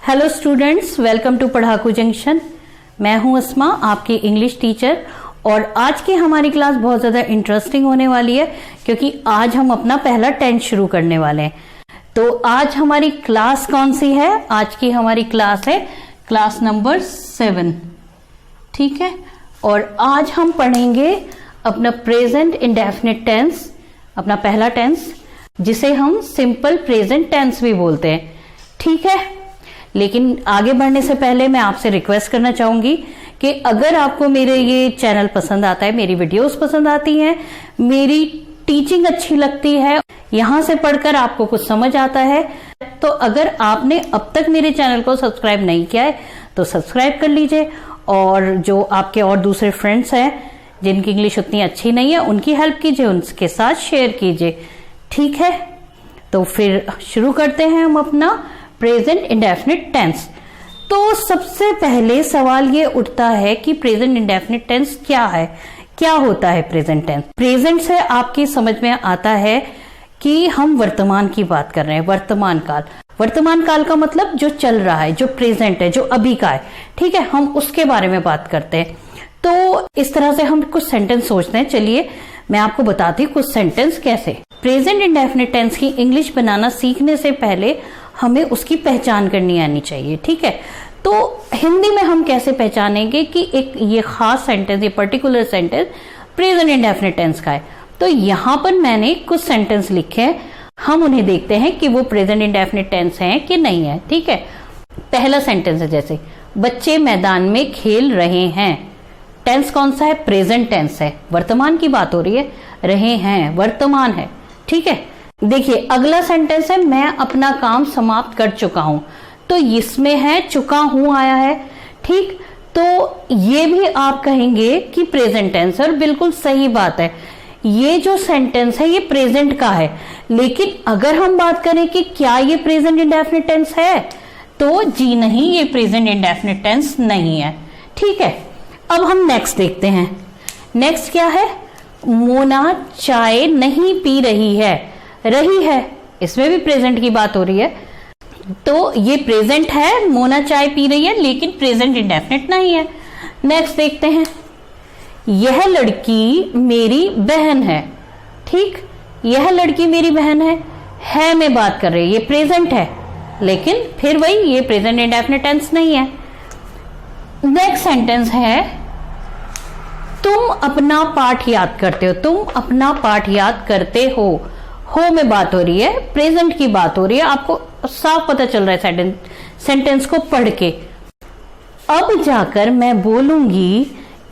Hello students, welcome to Padhaku Junction. मैं हूं अस्मा, आपकी इंग्लिश टीचर। और आज की हमारी क्लास बहुत ज़्यादा इंटरेस्टिंग होने वाली है क्योंकि आज हम अपना पहला टेंस शुरू करने वाले हैं। तो आज हमारी क्लास कौन सी है? आज की हमारी क्लास है क्लास नंबर 7, ठीक है। और आज हम पढ़ेंगे अपना प्रेजेंट इंडेफिनिट टेंस, अपना पहला टेंस, जिसे हम सिंपल प्रेजेंट टेंस भी बोलते हैं, ठीक है। लेकिन आगे बढ़ने से पहले मैं आपसे रिक्वेस्ट करना चाहूंगी कि अगर आपको मेरे ये चैनल पसंद आता है, मेरी वीडियोस पसंद आती हैं, मेरी टीचिंग अच्छी लगती है, यहां से पढ़कर आपको कुछ समझ आता है, तो अगर आपने अब तक मेरे चैनल को सब्सक्राइब नहीं किया है तो सब्सक्राइब कर लीजिए। और जो आपके और दूसरे फ्रेंड्स हैं जिनकी इंग्लिश उतनी अच्छी नहीं है, उनकी हेल्प कीजिए, उनके साथ शेयर कीजिए, ठीक है। तो फिर शुरू करते हैं हम अपना प्रेजेंट इंडेफिनिट टेंस। तो सबसे पहले सवाल ये उठता है कि प्रेजेंट इंडेफिनिट टेंस क्या है, क्या होता है प्रेजेंट टेंस। प्रेजेंट से आपकी समझ में आता है कि हम वर्तमान की बात कर रहे हैं, वर्तमान काल। वर्तमान काल का मतलब जो चल रहा है, जो प्रेजेंट है, जो अभी का है, ठीक है, हम उसके बारे में बात करते हैं। तो इस तरह से हम कुछ सेंटेंस सोचते हैं। चलिए मैं आपको बताती हूँ कुछ सेंटेंस कैसे। प्रेजेंट इंडेफिनिट टेंस की इंग्लिश बनाना सीखने से पहले हमें उसकी पहचान करनी आनी चाहिए, ठीक है। तो हिंदी में हम कैसे पहचानेंगे कि एक ये खास सेंटेंस, ये particular sentence present indefinite tense का है। तो यहां पर मैंने कुछ सेंटेंस लिखे हैं, हम उन्हें देखते हैं कि वो प्रेजेंट इंडेफिनिट टेंस हैं कि नहीं है, ठीक है। पहला सेंटेंस है जैसे बच्चे मैदान में खेल रहे हैं। टेंस कौन सा है? प्रेजेंट टेंस है, वर्तमान की बात हो रही है, रहे हैं वर्तमान है, ठीक है। देखिए अगला सेंटेंस है मैं अपना काम समाप्त कर चुका हूं। तो इसमें है चुका हूं आया है, ठीक। तो ये भी आप कहेंगे कि प्रेजेंट टेंस है, और बिल्कुल सही बात है, ये जो सेंटेंस है ये प्रेजेंट का है। लेकिन अगर हम बात करें कि क्या ये प्रेजेंट इंडेफिनिट टेंस है, तो जी नहीं, ये प्रेजेंट इंडेफिनिट टेंस नहीं है, ठीक है। अब हम नेक्स्ट देखते हैं। नेक्स्ट क्या है? मोना चाय नहीं पी रही है, इसमें भी प्रेजेंट की बात हो रही है। तो ये प्रेजेंट है, मोना चाय पी रही है, लेकिन प्रेजेंट इंडेफिनिट नहीं है। नेक्स्ट देखते हैं, यह लड़की मेरी बहन है, ठीक। यह लड़की मेरी बहन है में बात कर रही है, ये प्रेजेंट है, लेकिन फिर वही ये प्रेजेंट इंडेफिनिट टेंस नहीं है। नेक्स्ट सेंटेंस है तुम अपना पाठ याद करते हो, तुम अपना पाठ याद करते हो में बात हो रही है, प्रेजेंट की बात हो रही है, आपको साफ पता चल रहा है सेंटेंस को पढ़ के। अब जाकर मैं बोलूंगी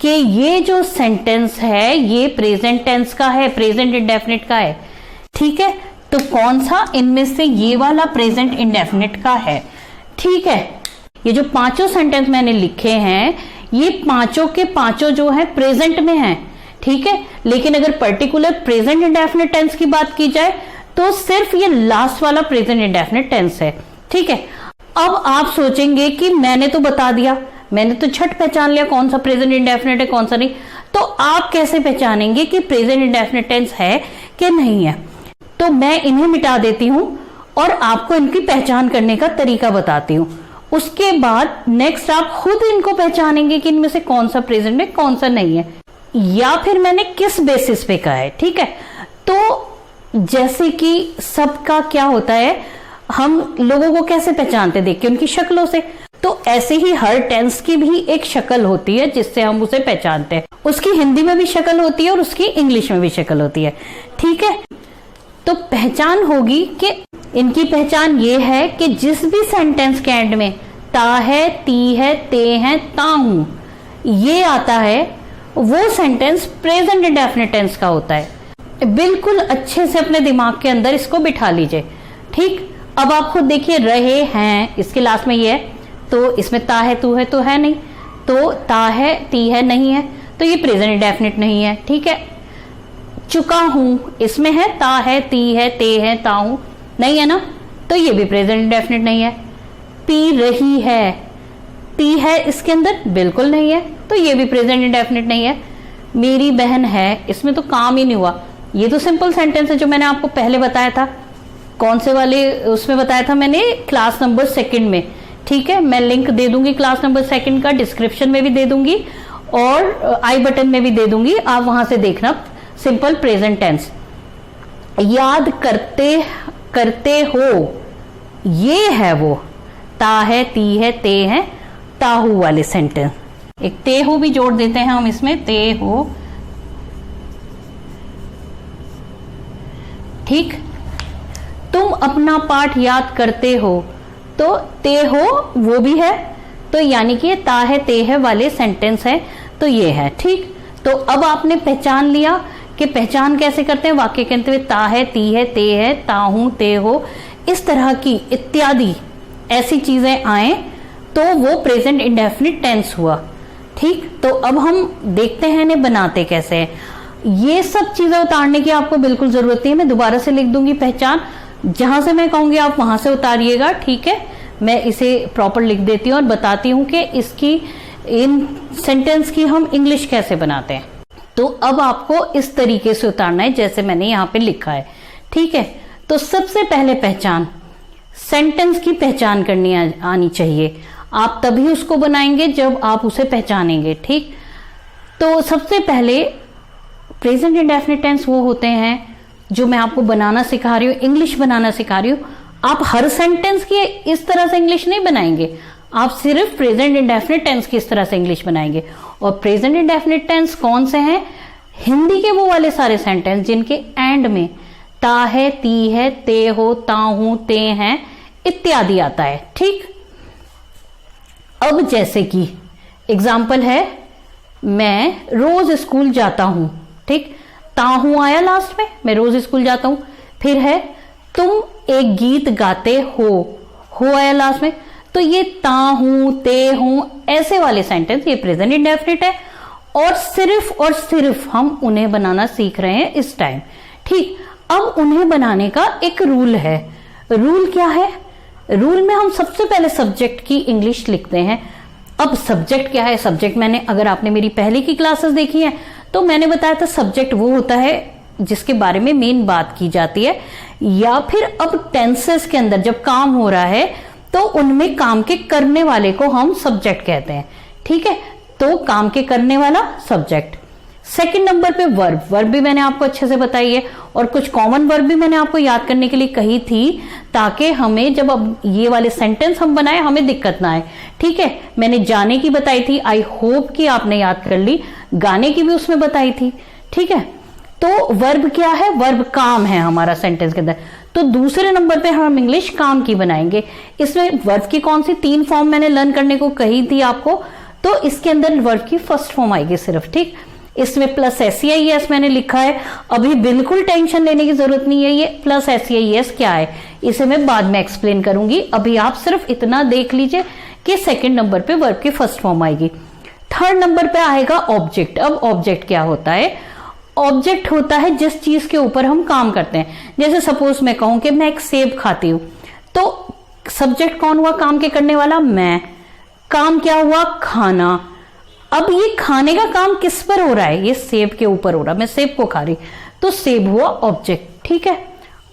कि ये जो सेंटेंस है ये प्रेजेंट टेंस का है, प्रेजेंट इंडेफिनिट का है, ठीक है। तो कौन सा इनमें से ये वाला प्रेजेंट इंडेफिनिट का है, ठीक है। ये जो पांचों सेंटेंस मैंने लिखे हैं, ये पांचों के पांचों जो है प्रेजेंट में हैं, ठीक है। लेकिन अगर पर्टिकुलर प्रेजेंट इंडेफिनिट टेंस की बात की जाए तो सिर्फ ये लास्ट वाला प्रेजेंट इंडेफिनिट टेंस है, ठीक है। अब आप सोचेंगे कि मैंने तो बता दिया, मैंने तो झट पहचान लिया कौन सा प्रेजेंट इंडेफिनिट है कौन सा नहीं। तो आप कैसे पहचानेंगे कि प्रेजेंट इंडेफिनिट टेंस है कि नहीं है? तो मैं इन्हें मिटा देती हूं और आपको इनकी पहचान करने का तरीका बताती हूं। उसके बाद नेक्स्ट आप खुद इनको पहचानेंगे कि इनमें से कौन सा प्रेजेंट है कौन सा नहीं है, या फिर मैंने किस बेसिस पे कहा है, ठीक है। तो जैसे कि सबका क्या होता है, हम लोगों को कैसे पहचानते देख के? उनकी शक्लों से। तो ऐसे ही हर टेंस की भी एक शक्ल होती है जिससे हम उसे पहचानते हैं। उसकी हिंदी में भी शक्ल होती है और उसकी इंग्लिश में भी शक्ल होती है, ठीक है। तो पहचान होगी कि इनकी पहचान ये है कि जिस भी सेंटेंस के एंड में ता है, ती है, ते है, ता हूं ये आता है, वो सेंटेंस प्रेजेंट इंडेफिनिट टेंस का होता है। बिल्कुल अच्छे से अपने दिमाग के अंदर इसको बिठा लीजिए, ठीक। अब आप खुद देखिए, रहे हैं इसके लास्ट में ये है, तो इसमें ता है, तू है तो है नहीं, तो ता है, ती है नहीं है, तो ये प्रेजेंट इंडेफिनिट नहीं है, ठीक है। चुका हूं इसमें है ता है, ती है, ते है, ता हूं नहीं है ना, तो ये भी प्रेजेंट इंडेफिनिट नहीं है। पी रही है, ती है इसके अंदर बिल्कुल नहीं है, तो ये भी प्रेजेंट इंडेफिनिट नहीं है। मेरी बहन है, इसमें तो काम ही नहीं हुआ, ये तो सिंपल सेंटेंस है जो मैंने आपको पहले बताया था। कौन से वाले उसमें बताया था मैंने? क्लास नंबर 2 में, ठीक है, मैं लिंक दे दूंगी क्लास नंबर 2 का, डिस्क्रिप्शन में भी दे दूंगी और आई बटन में भी दे दूंगी, आप वहां से देखना। सिंपल प्रेजेंट टेंस, याद करते करते हो, ये है वो, ता है, ती है, ते है, ताहू वाले सेंटेंस। एक ते हो भी जोड़ देते हैं हम इसमें, ते हो, ठीक। तुम अपना पाठ याद करते हो, तो ते हो वो भी है, तो यानी कि ता है, ते है वाले सेंटेंस है, तो ये है, ठीक। तो अब आपने पहचान लिया कि पहचान कैसे करते हैं वाक्य के अंत में, ता है, ती है, ते है, ताहू, ते हो, इस तरह की इत्यादि ऐसी चीजें आए तो वो प्रेजेंट इंडेफिनिट टेंस हुआ, ठीक। तो अब हम देखते हैं इन्हें बनाते कैसे हैं। ये सब चीजें उतारने की आपको बिल्कुल जरूरत नहीं है, मैं दोबारा से लिख दूंगी पहचान, जहां से मैं कहूंगी आप वहां से उतारिएगा, ठीक है। मैं इसे प्रॉपर लिख देती हूँ और बताती हूँ कि इसकी इन सेंटेंस की हम इंग्लिश कैसे बनाते हैं। तो अब आपको इस तरीके से उतारना है जैसे मैंने यहाँ पे लिखा है, ठीक है। तो सबसे पहले पहचान, सेंटेंस की पहचान करनी आनी चाहिए, आप तभी उसको बनाएंगे जब आप उसे पहचानेंगे, ठीक। तो सबसे पहले प्रेजेंट इंडेफिनिट टेंस वो होते हैं जो मैं आपको बनाना सिखा रही हूँ, इंग्लिश बनाना सिखा रही हूँ। आप हर सेंटेंस की इस तरह से इंग्लिश नहीं बनाएंगे, आप सिर्फ प्रेजेंट इंडेफिनिट टेंस की इस तरह से इंग्लिश बनाएंगे। और प्रेजेंट इंडेफिनिट टेंस कौन से हैं? हिंदी के वो वाले सारे सेंटेंस जिनके एंड में ता है, ती है, ते हो, ताहू, ते हैं इत्यादि आता है, ठीक। अब जैसे कि एग्जाम्पल है, मैं रोज स्कूल जाता हूं, ठीक, ताहू आया लास्ट में, मैं रोज स्कूल जाता हूं। फिर है तुम एक गीत गाते हो आया लास्ट में, तो ये ताहू, ते हूं ऐसे वाले सेंटेंस ये प्रेजेंट इंडेफिनिट है और सिर्फ हम उन्हें बनाना सीख रहे हैं इस टाइम, ठीक। अब उन्हें बनाने का एक रूल है। रूल क्या है? रूल में हम सबसे पहले सब्जेक्ट की इंग्लिश लिखते हैं। अब सब्जेक्ट क्या है? सब्जेक्ट मैंने, अगर आपने मेरी पहले की क्लासेस देखी हैं तो मैंने बताया था सब्जेक्ट वो होता है जिसके बारे में मेन बात की जाती है, या फिर अब टेंसेस के अंदर जब काम हो रहा है तो उनमें काम के करने वाले को हम सब्जेक्ट कहते हैं, ठीक है। तो काम के करने वाला सब्जेक्ट। सेकंड नंबर पे वर्ब, वर्ब भी मैंने आपको अच्छे से बताई है और कुछ कॉमन वर्ब भी मैंने आपको याद करने के लिए कही थी ताकि हमें जब अब ये वाले सेंटेंस हम बनाए हमें दिक्कत ना आए, ठीक है। मैंने जाने की बताई थी, आई होप कि आपने याद कर ली। गाने की भी उसमें बताई थी, ठीक है। तो वर्ब क्या है? वर्ब काम है हमारा सेंटेंस के अंदर। तो दूसरे नंबर पे हम इंग्लिश काम की बनाएंगे। इसमें वर्ब की कौन सी 3 फॉर्म मैंने लर्न करने को कही थी आपको, तो इसके अंदर वर्ब की फर्स्ट फॉर्म आएगी सिर्फ, ठीक। इसमें प्लस SEIS मैंने लिखा है, अभी बिल्कुल टेंशन लेने की जरूरत नहीं है। ये प्लस SEIS क्या है इसे मैं बाद में एक्सप्लेन करूंगी, अभी आप सिर्फ इतना देख लीजिए कि सेकंड नंबर पे वर्ब की फर्स्ट फॉर्म आएगी। थर्ड नंबर पे आएगा ऑब्जेक्ट। अब ऑब्जेक्ट क्या होता है? ऑब्जेक्ट होता है जिस चीज के ऊपर हम काम करते हैं। जैसे सपोज मैं कहूं कि मैं एक सेब खाती हूं, तो सब्जेक्ट कौन हुआ? काम के करने वाला मैं। काम क्या हुआ? खाना। अब ये खाने का काम किस पर हो रहा है? ये सेब के ऊपर हो रहा है, मैं सेब को खा रही, तो सेब हुआ ऑब्जेक्ट, ठीक है।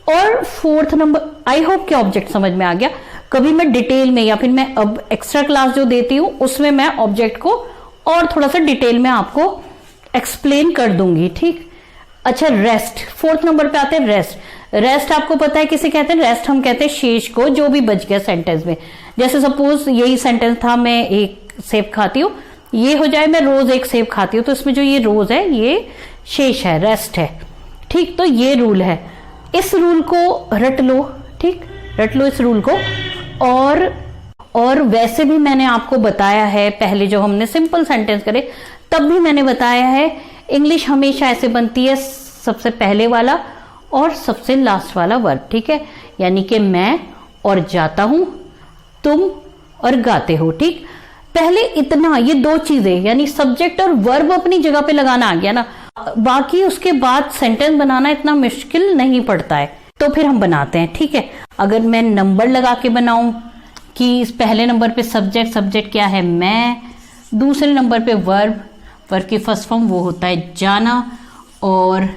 और फोर्थ नंबर, आई होप कि ऑब्जेक्ट समझ में आ गया। कभी मैं डिटेल में या फिर मैं अब एक्स्ट्रा क्लास जो देती हूं उसमें मैं ऑब्जेक्ट को और थोड़ा सा डिटेल में आपको एक्सप्लेन कर दूंगी, ठीक। अच्छा, रेस्ट, फोर्थ नंबर पे आते हैं रेस्ट। रेस्ट आपको पता है किसे कहते हैं? रेस्ट हम कहते हैं शेष को, जो भी बच गया सेंटेंस में। जैसे सपोज यही सेंटेंस था, मैं एक सेब खाती हूँ, ये हो जाए मैं रोज एक सेब खाती हूँ, तो इसमें जो ये रोज है ये शेष है, रेस्ट है, ठीक। तो ये रूल है, इस रूल को रट लो, ठीक, रट लो इस रूल को। और वैसे भी मैंने आपको बताया है पहले जो हमने सिंपल सेंटेंस करे तब भी मैंने बताया है इंग्लिश हमेशा ऐसे बनती है, सबसे पहले वाला और सबसे लास्ट वाला वर्ब, ठीक है। यानी कि मैं और जाता हूं, तुम और गाते हो, ठीक। पहले इतना, ये 2 चीजें यानी सब्जेक्ट और वर्ब अपनी जगह पे लगाना आ गया ना, बाकी उसके बाद सेंटेंस बनाना इतना मुश्किल नहीं पड़ता है। तो फिर हम बनाते हैं, ठीक है। अगर मैं नंबर लगा के बनाऊं कि इस पहले नंबर पे सब्जेक्ट क्या है? मैं। दूसरे नंबर पे वर्ब की फर्स्ट फॉर्म वो होता है जाना, और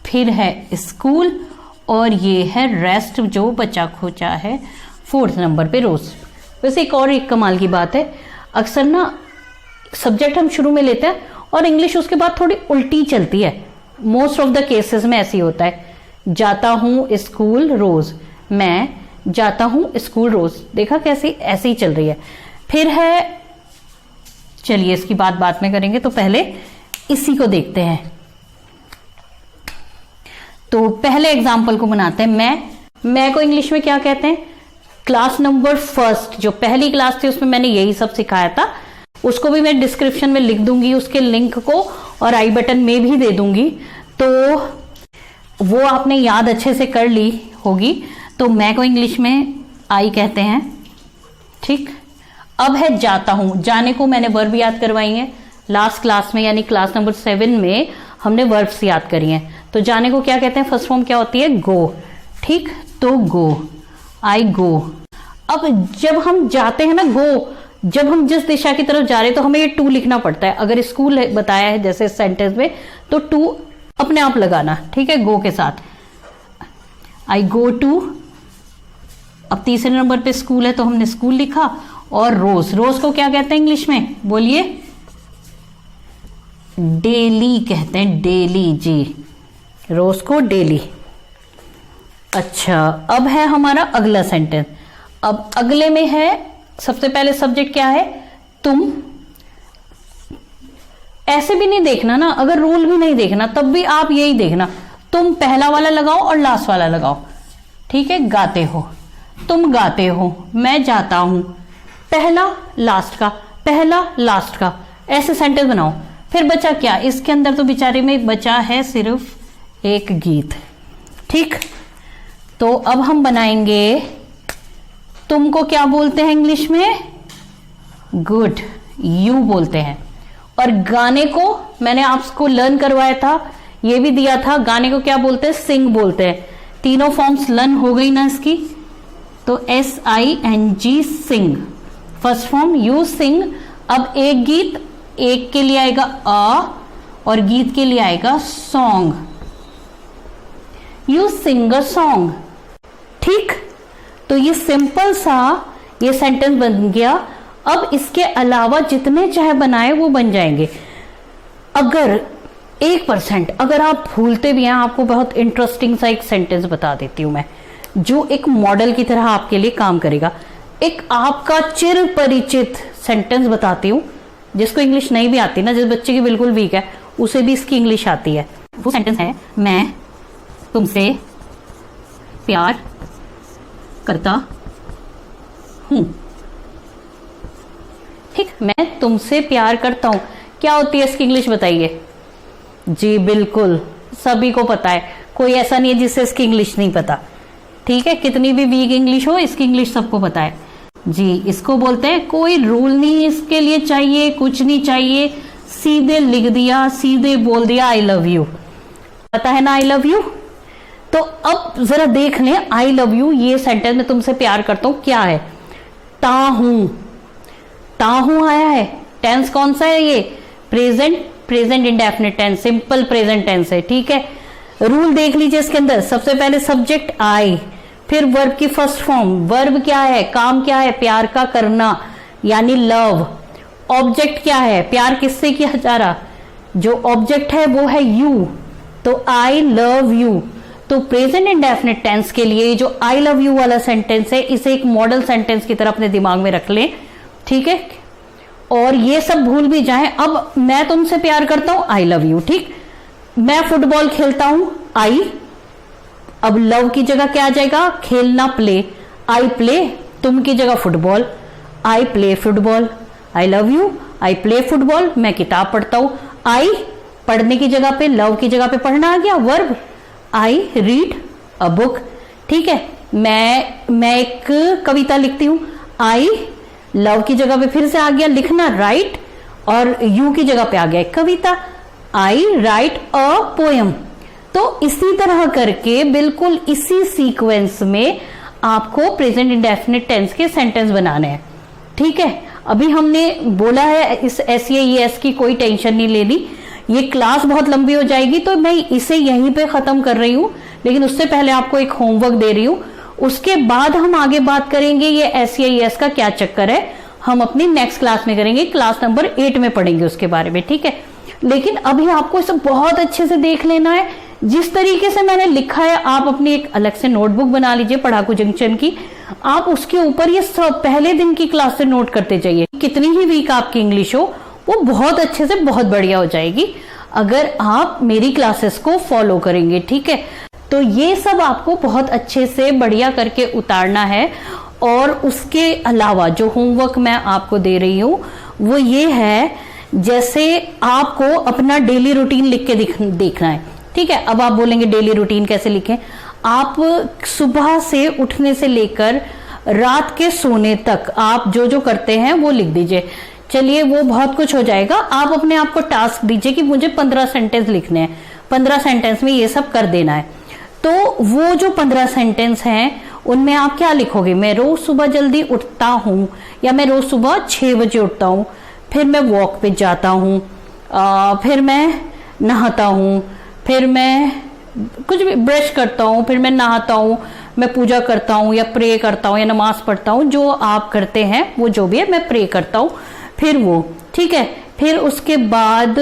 फिर है स्कूल, और ये है रेस्ट जो बचा खोचा है फोर्थ नंबर पे रोज। वैसे एक कमाल की बात है, अक्सर ना सब्जेक्ट हम शुरू में लेते हैं और इंग्लिश उसके बाद थोड़ी उल्टी चलती है। मोस्ट ऑफ द केसेस में ऐसे ही होता है। जाता हूं स्कूल रोज, मैं जाता हूं स्कूल रोज, देखा कैसे ऐसे ही चल रही है। फिर है, चलिए इसकी बात बाद में करेंगे, तो पहले इसी को देखते हैं। तो पहले एग्जाम्पल को बनाते हैं। मैं को इंग्लिश में क्या कहते हैं? क्लास नंबर फर्स्ट, जो पहली क्लास थी उसमें मैंने यही सब सिखाया था। उसको भी मैं डिस्क्रिप्शन में लिख दूंगी, उसके लिंक को, और आई बटन में भी दे दूंगी, तो वो आपने याद अच्छे से कर ली होगी। तो मैं को इंग्लिश में आई कहते हैं, ठीक। अब है जाता हूं। जाने को मैंने वर्ब याद करवाई है लास्ट क्लास में, यानी क्लास नंबर 7 में हमने वर्ब्स याद करी हैं। तो जाने को क्या कहते हैं? फर्स्ट फॉर्म क्या होती है? गो, ठीक। तो गो, आई गो। अब जब हम जाते हैं ना, गो, जब हम जिस दिशा की तरफ जा रहे हैं तो हमें ये टू लिखना पड़ता है। अगर स्कूल बताया है जैसे सेंटेंस में, तो टू अपने आप लगाना, ठीक है, गो के साथ। आई गो टू, अब तीसरे नंबर पे स्कूल है तो हमने स्कूल लिखा। और रोज, रोज को क्या कहते हैं इंग्लिश में? बोलिए। डेली कहते हैं, डेली जी, रोज को डेली। अच्छा, अब है हमारा अगला सेंटेंस। अब अगले में है, सबसे पहले सब्जेक्ट क्या है? तुम। ऐसे भी नहीं देखना ना, अगर रूल भी नहीं देखना तब भी आप यही देखना, तुम पहला वाला लगाओ और लास्ट वाला लगाओ, ठीक है। गाते हो, तुम गाते हो, मैं जाता हूं, पहला लास्ट का, पहला लास्ट का, ऐसे सेंटेंस बनाओ। फिर बचा क्या? इसके अंदर तो बेचारे में बचा है सिर्फ एक गीत, ठीक। तो अब हम बनाएंगे, तुमको क्या बोलते हैं इंग्लिश में? गुड, यू बोलते हैं। और गाने को मैंने आपको लर्न करवाया था, ये भी दिया था, गाने को क्या बोलते हैं? सिंग बोलते हैं। तीनों फॉर्म्स लर्न हो गई ना इसकी, तो SING, sing, first form you sing. अब एक गीत, एक के लिए आएगा अ और गीत के लिए आएगा song. You sing a song, ठीक। तो ये सिंपल सा ये सेंटेंस बन गया। अब इसके अलावा जितने चाहे बनाए वो बन जाएंगे। अगर 1% अगर आप भूलते भी हैं, आपको बहुत इंटरेस्टिंग सा एक सेंटेंस बता देती हूं मैं, जो एक मॉडल की तरह आपके लिए काम करेगा। एक आपका चिर परिचित सेंटेंस बताती हूं, जिसको इंग्लिश नहीं भी आती ना, जिस बच्चे की बिल्कुल वीक है उसे भी इसकी इंग्लिश आती है। वो सेंटेंस है, मैं तुमसे प्यार करता हूं, ठीक। मैं तुमसे प्यार करता हूं, क्या होती है इसकी इंग्लिश बताइए? जी बिल्कुल, सभी को पता है, कोई ऐसा नहीं है जिससे इसकी इंग्लिश नहीं पता, ठीक है। कितनी भी वीक इंग्लिश हो, इसकी इंग्लिश सबको पता है जी। इसको बोलते हैं, कोई रूल नहीं इसके लिए चाहिए, कुछ नहीं चाहिए, सीधे लिख दिया, सीधे बोल दिया आई लव यू। पता है ना आई लव यू? तो अब जरा देख लें, आई लव यू ये सेंटेंस में तुमसे प्यार करता हूं क्या है? ताहूं, ताहूं आया है। टेंस कौन सा है ये? Present indefinite tense, simple present tense है, ठीक है। रूल देख लीजिए इसके अंदर, सबसे पहले सब्जेक्ट आई, फिर वर्ब की फर्स्ट फॉर्म, वर्ब क्या है? काम क्या है? प्यार का करना, यानी लव। ऑब्जेक्ट क्या है? प्यार किससे किया जा रहा? जो ऑब्जेक्ट है वो है यू, तो आई लव यू। तो प्रेजेंट इंडेफिनिट टेंस के लिए जो आई लव यू वाला सेंटेंस है, इसे एक मॉडल सेंटेंस की तरह अपने दिमाग में रख लें, ठीक है। और ये सब भूल भी जाएं। अब मैं तुमसे प्यार करता हूं, आई लव यू, ठीक। मैं फुटबॉल खेलता हूं, आई, अब लव की जगह क्या आ जाएगा? खेलना, प्ले, आई प्ले, तुम की जगह football, I play football, I love you, I play football. मैं किताब पढ़ता हूं, आई पढ़ने की जगह पे, लव की जगह पे पढ़ना आ गया, verb, I read a book, ठीक है। मैं एक कविता लिखती हूं, आई लव की जगह पे फिर से आ गया लिखना, राइट, और यू की जगह पे आ गया कविता, आई राइट अ पोएम। तो इसी तरह करके बिल्कुल इसी सीक्वेंस में आपको प्रेजेंट इंडेफिनिट टेंस के सेंटेंस बनाने हैं, ठीक है। अभी हमने बोला है इस SES की कोई टेंशन नहीं लेनी, ये क्लास बहुत लंबी हो जाएगी तो मैं इसे यहीं पे खत्म कर रही हूं, लेकिन उससे पहले आपको एक होमवर्क दे रही हूं। उसके बाद हम आगे बात करेंगे ये SCIS का क्या चक्कर है, हम अपनी नेक्स्ट क्लास में करेंगे, क्लास नंबर 8 में पढ़ेंगे उसके बारे में, ठीक है। लेकिन अभी आपको इसे बहुत अच्छे से देख लेना है। जिस तरीके से मैंने लिखा है आप अपनी एक अलग से नोटबुक बना लीजिए पढ़ाकू जंक्शन की, आप उसके ऊपर ये सब पहले दिन की क्लास से नोट करते जाइए। कितनी ही वीक आपकी इंग्लिश हो वो बहुत अच्छे से बहुत बढ़िया हो जाएगी अगर आप मेरी क्लासेस को फॉलो करेंगे, ठीक है। तो ये सब आपको बहुत अच्छे से बढ़िया करके उतारना है। और उसके अलावा जो होमवर्क मैं आपको दे रही हूं वो ये है, जैसे आपको अपना डेली रूटीन लिख के देखना है, ठीक है। अब आप बोलेंगे डेली रूटीन कैसे लिखें, आप सुबह से उठने से लेकर रात के सोने तक आप जो जो करते हैं वो लिख दीजिए। चलिए वो बहुत कुछ हो जाएगा। आप अपने आप को टास्क दीजिए कि मुझे 15 सेंटेंस लिखने हैं, 15 सेंटेंस में ये सब कर देना है। तो वो जो 15 सेंटेंस हैं उनमें आप क्या लिखोगे, मैं रोज सुबह जल्दी उठता हूँ, या मैं रोज सुबह 6 बजे उठता हूँ, फिर मैं वॉक पे जाता हूँ, फिर मैं नहाता हूँ, फिर मैं कुछ भी ब्रश करता हूँ, फिर मैं नहाता हूँ, मैं पूजा करता हूँ या प्रे करता हूँ या नमाज पढ़ता हूँ, जो आप करते हैं वो जो भी है, मैं प्रे करता हूँ, फिर वो, ठीक है। फिर उसके बाद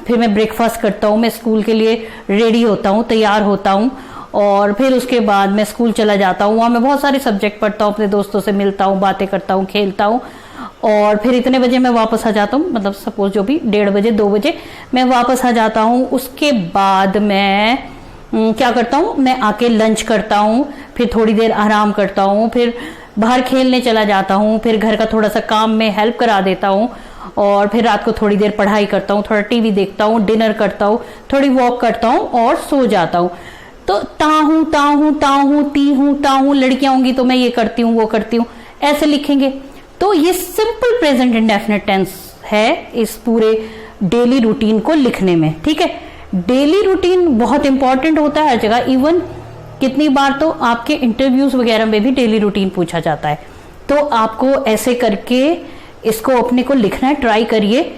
फिर मैं ब्रेकफास्ट करता हूँ, मैं स्कूल के लिए रेडी होता हूँ, तैयार होता हूँ, और फिर उसके बाद मैं स्कूल चला जाता हूँ। वहाँ मैं बहुत सारे सब्जेक्ट पढ़ता हूँ, अपने दोस्तों से मिलता हूँ, बातें करता हूँ, खेलता हूँ, और फिर इतने बजे मैं वापस आ जाता हूँ, मतलब सपोज जो भी 1:30 बजे 2 बजे मैं वापस आ जाता हूँ। उसके बाद मैं क्या करता हूँ, मैं आके लंच करता हूँ, फिर थोड़ी देर आराम करता हूँ, फिर बाहर खेलने चला जाता हूँ, फिर घर का थोड़ा सा काम में हेल्प करा देता हूँ, और फिर रात को थोड़ी देर पढ़ाई करता हूँ, थोड़ा टीवी देखता हूँ, डिनर करता हूँ, थोड़ी वॉक करता हूँ और सो जाता हूँ। तो ता हूँ, लड़कियां होंगी तो मैं ये करती हूँ वो करती हूँ, ऐसे लिखेंगे। तो ये सिंपल प्रेजेंट इंडेफिनिट टेंस है इस पूरे डेली रूटीन को लिखने में, ठीक है। डेली रूटीन बहुत इंपॉर्टेंट होता है हर जगह, इवन कितनी बार तो आपके इंटरव्यूज वगैरह में भी डेली रूटीन पूछा जाता है। तो आपको ऐसे करके इसको अपने को लिखना है, ट्राई करिए।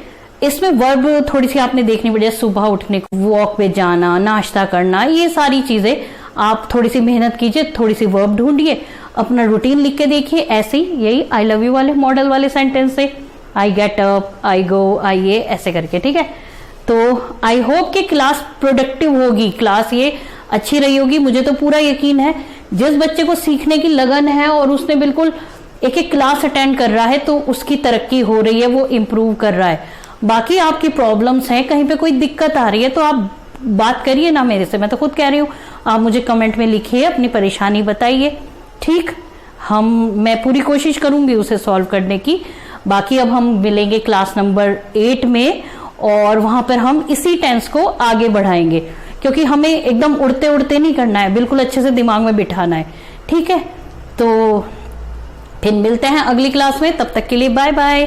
इसमें वर्ब थोड़ी सी आपने देखनी पड़ेगी, सुबह उठने को, वॉक पे जाना, नाश्ता करना, ये सारी चीजें आप थोड़ी सी मेहनत कीजिए, थोड़ी सी वर्ब ढूंढिए, अपना रूटीन लिख के देखिए। ऐसे ही यही आई लव यू वाले मॉडल वाले सेंटेंस से, आई गेट अप, आई गो, आई ये, ऐसे करके, ठीक है। तो आई होप कि क्लास प्रोडक्टिव होगी, क्लास ये अच्छी रही होगी। मुझे तो पूरा यकीन है जिस बच्चे को सीखने की लगन है और उसने बिल्कुल एक एक क्लास अटेंड कर रहा है तो उसकी तरक्की हो रही है, वो इम्प्रूव कर रहा है। बाकी आपकी प्रॉब्लम्स हैं, कहीं पे कोई दिक्कत आ रही है तो आप बात करिए ना मेरे से, मैं तो खुद कह रही हूँ, आप मुझे कमेंट में लिखिए, अपनी परेशानी बताइए, ठीक। मैं पूरी कोशिश करूंगी उसे सॉल्व करने की। बाकी अब हम मिलेंगे क्लास नंबर 8 में, और वहां पर हम इसी टेंस को आगे बढ़ाएंगे, क्योंकि हमें एकदम उड़ते उड़ते नहीं करना है, बिल्कुल अच्छे से दिमाग में बिठाना है, ठीक है। तो फिर मिलते हैं अगली क्लास में, तब तक के लिए बाय बाय।